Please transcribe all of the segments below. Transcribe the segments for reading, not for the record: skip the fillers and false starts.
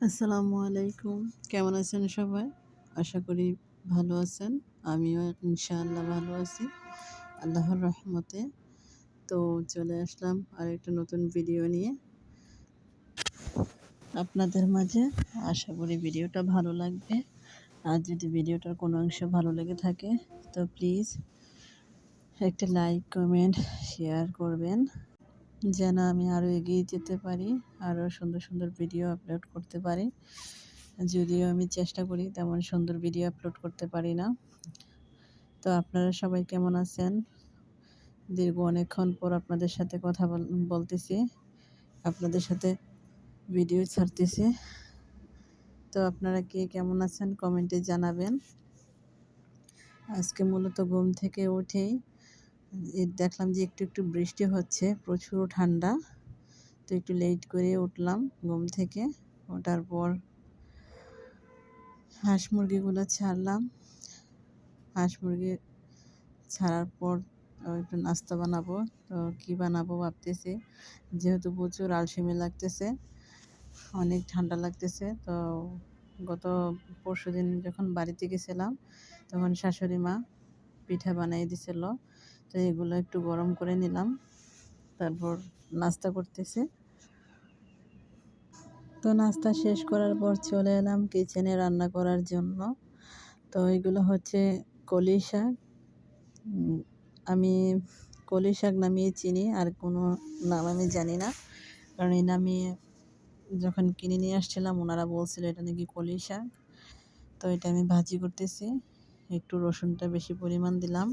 আসসালামু আলাইকুম। কেমন আছেন সবাই? আশা করি ভালো আছেন। আমিও ইনশাআল্লাহ ভালো আছি আল্লাহর রহমতে। তো চলে আসলাম আরেকটা নতুন ভিডিও নিয়ে আপনাদের মাঝে। আশা করি ভিডিওটা ভালো লাগবে। আর যদি ভিডিওটার কোনো অংশ ভালো লেগে থাকে তো প্লিজ একটা লাইক, কমেন্ট, শেয়ার করবেন, যেন আমি আরও এগিয়ে যেতে পারি, আরও সুন্দর সুন্দর ভিডিও আপলোড করতে পারি। যদিও আমি চেষ্টা করি তেমন সুন্দর ভিডিও আপলোড করতে পারি না। তো আপনারা সবাই কেমন আছেন? দীর্ঘ অনেকক্ষণ পর আপনাদের সাথে কথা বলতেছি, আপনাদের সাথে ভিডিও ছাড়তেছি। তো আপনারা কে কেমন আছেন কমেন্টে জানাবেন। আজকে মূলত ঘুম থেকে উঠেই দেখলাম যে একটু একটু বৃষ্টি হচ্ছে, প্রচুর ঠান্ডা। তো একটু লেট করে উঠলাম ঘুম থেকে। ওঠার পর হাঁস মুরগিগুলো ছাড়লাম। হাঁস মুরগি ছাড়ার পর একটু নাস্তা বানাবো। তো কী বানাবো ভাবতেছি, যেহেতু প্রচুর আলসেমি লাগতেছে, অনেক ঠান্ডা লাগতেছে। তো গত পরশুদিন যখন বাড়িতে গেছিলাম তখন শাশুড়ি মা পিঠা বানিয়ে দিছিল। তো এগুলো একটু গরম করে নিলাম, তারপর নাস্তা করতেছি। তো নাস্তা শেষ করার পর চলে এলাম কিচেনে রান্না করার জন্য। তো এগুলো হচ্ছে কলি শাক। আমি কলি শাক নামিয়ে চিনি, আর কোনো নাম আমি জানি না, কারণ এই নামিয়ে যখন কিনে নিয়ে আসছিলাম ওনারা বলছিল এটা নাকি কলি শাক। তো এটা আমি ভাজি করতেছি, একটু রসুনটা বেশি পরিমাণ দিলাম,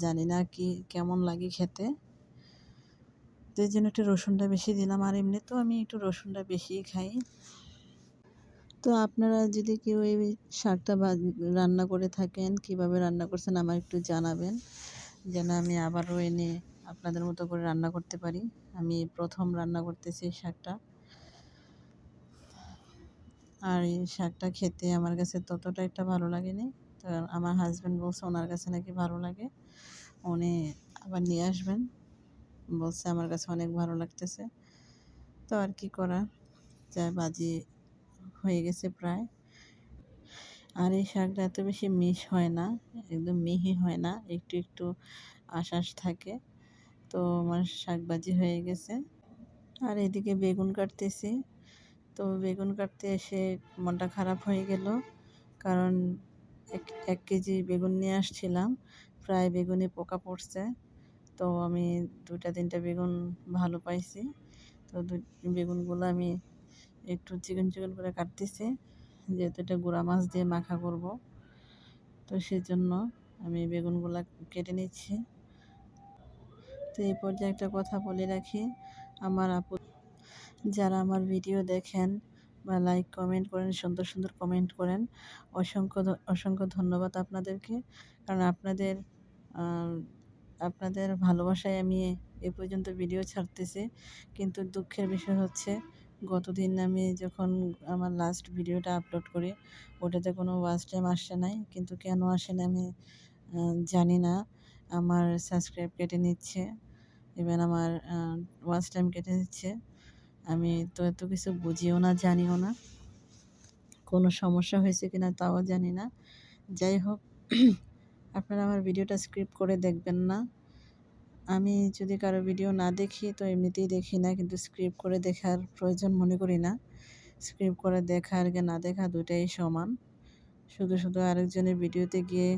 জানি না কি কেমন লাগে খেতে, তো এই জন্য একটু রসুনটা বেশি দিলাম। আর এমনি তো আমি একটু রসুনটা বেশিই খাই। তো আপনারা যদি কেউ এই শাকটা রান্না করে থাকেন, কিভাবে রান্না করছেন আমার একটু জানাবেন, যেন আমি আবারও এনে আপনাদের মতো করে রান্না করতে পারি। আমি প্রথম রান্না করতেছি এই শাকটা। আর এই শাকটা খেতে আমার কাছে ততটা একটা ভালো লাগেনি। তো আমার হাজব্যান্ড বলছে ওনার কাছে নাকি ভালো লাগে, উনি আবার নিয়ে আসবেন বলছে, আমার কাছে অনেক ভালো লাগতেছে। তো আর কি করা যায়, ভাজি হয়ে গেছে প্রায়। আর এই শাকটা এত বেশি হয় না, একদম মিহি হয় না, একটু একটু আঁশ থাকে। তো আমার শাক ভাজি হয়ে গেছে। আর এদিকে বেগুন কাটতেছি। তো বেগুন কাটতে এসে মনটা খারাপ হয়ে গেল, কারণ 1 কেজি বেগুন নিয়ে আসছিলাম, প্রায় বেগুনে পোকা পড়ছে। তো আমি 2টা-3টা বেগুন ভালো পাইছি। তো বেগুনগুলো আমি একটু চিকন চিকন করে কাটতেছি, যেহেতু এটা গুঁড়া মাছ দিয়ে মাখা করব। তো সেজন্য আমি বেগুনগুলা কেটে নিচ্ছি। তো এই পর্যায়ে একটা কথা বলে রাখি, আমার আপু যারা আমার ভিডিও দেখেন বা লাইক কমেন্ট করেন, সুন্দর সুন্দর কমেন্ট করেন, অসংখ্য ধন্যবাদ আপনাদেরকে। কারণ আপনাদের ভালোবাসায় আমি এ পর্যন্ত ভিডিও ছাড়তেছি। কিন্তু দুঃখের বিষয় হচ্ছে, গতদিন আমি যখন আমার লাস্ট ভিডিওটা আপলোড করি, ওটাতে কোনো ওয়াচ টাইম আসে নাই। কিন্তু কেন আসে না আমি জানি না। আমার সাবস্ক্রাইব কেটে নিচ্ছে, ইভেন আমার ওয়াচ টাইম কেটে নিচ্ছে। আমি তো এত কিছু বুঝিও না, জানিও না, কোনো সমস্যা হয়েছে কিনা তাও জানি না। যাই হোক, আপনারা আমার ভিডিওটা স্কিপ করে দেখবেন না। আমি যদি কারো ভিডিও না দেখি তো এমনিতেই দেখি না, কিন্তু স্ক্রিপ্ট করে দেখার প্রয়োজন মনে করি না। স্ক্রিপ্ট করে দেখা আর না দেখা দুটাই সমান। শুধু শুধু আরেকজনের ভিডিওতে গিয়ে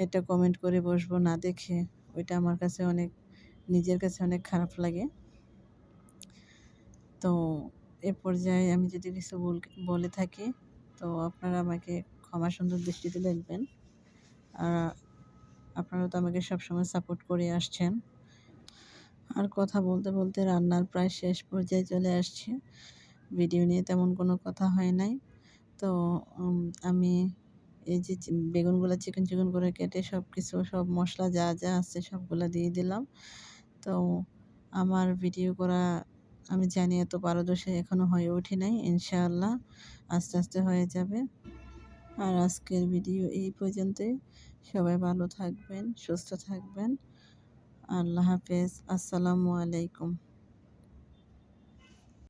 একটা কমেন্ট করে বসবো না দেখে, ওইটা আমার কাছে নিজের কাছে অনেক খারাপ লাগে। তো এ পর্যায়ে আমি যদি কিছু বলে থাকি, তো আপনারা আমাকে ক্ষমা সুন্দর দৃষ্টিতে দেখবেন। আর আপনারা তো আমাকে সবসময় সাপোর্ট করে আসছেন। আর কথা বলতে বলতে রান্নার প্রায় শেষ পর্যায়ে চলে আসছে। ভিডিও নিয়ে তেমন কোনো কথা হয় নাই। তো আমি এই যে বেগুনগুলো চিকন চিকন করে কেটে সব মশলা যা যা আছে সবগুলা দিয়ে দিলাম। তো আমার ভিডিও করা আমি জানি এত পারদর্শী এখনো হয়ে ওঠে নাই। ইনশাআল্লাহ আস্তে আস্তে হয়ে যাবে। আর আজকের ভিডিও এই পর্যন্তই। সবাই ভালো থাকবেন, সুস্থ থাকবেন। আল্লাহ হাফেজ। আসসালামু আলাইকুম।